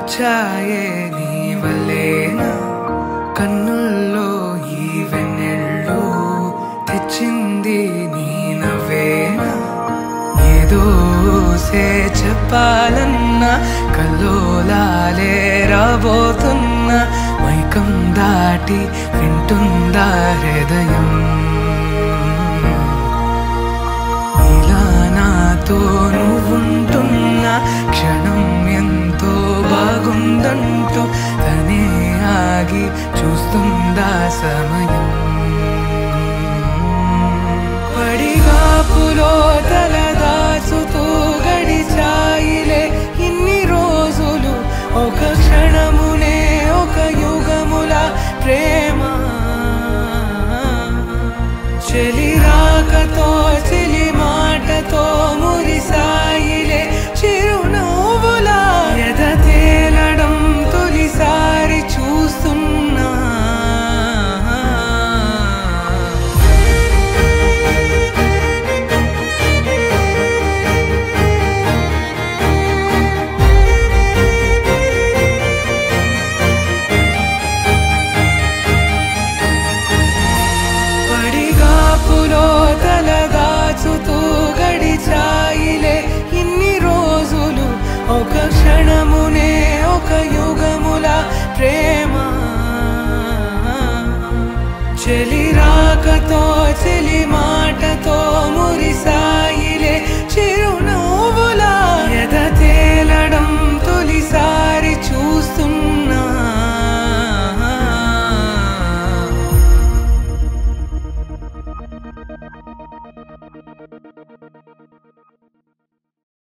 వచ్చాయే నీ వల్లేనా కన్నుల్లో ఈ వెన్నెళ్ళు తెచ్చింది నీ నవ్వేనా ఏదో చెప్పాలన్నా కల్లోలాలే రాబోతున్నా మైకం దాటి వింటుందా హృదయం ఇలా నాతో నువ్వుంటున్నా క్షణం ఎంతో బాగుందంటూ తనే ఆగి చూస్తుందా సమయం పడిగాపులో తలదాచుతూ గడిచాయిలే ఇన్ని రోజులు ఒక క్షణమునే ఒక యుగముల ప్రేమ చెలి రాకతో చెలి మాటతో మురిసాయిలే చిరునవ్వులా ఎద తేలడం తొలిసారి చూస్తున్నా తలదాచుతూ గడిచాయిలే ఇన్ని రోజులు ఒక క్షణమునే ఒక యుగముల ప్రేమ చెలి రాకతో చెలి మాటతో మురిసాయిలే చిరు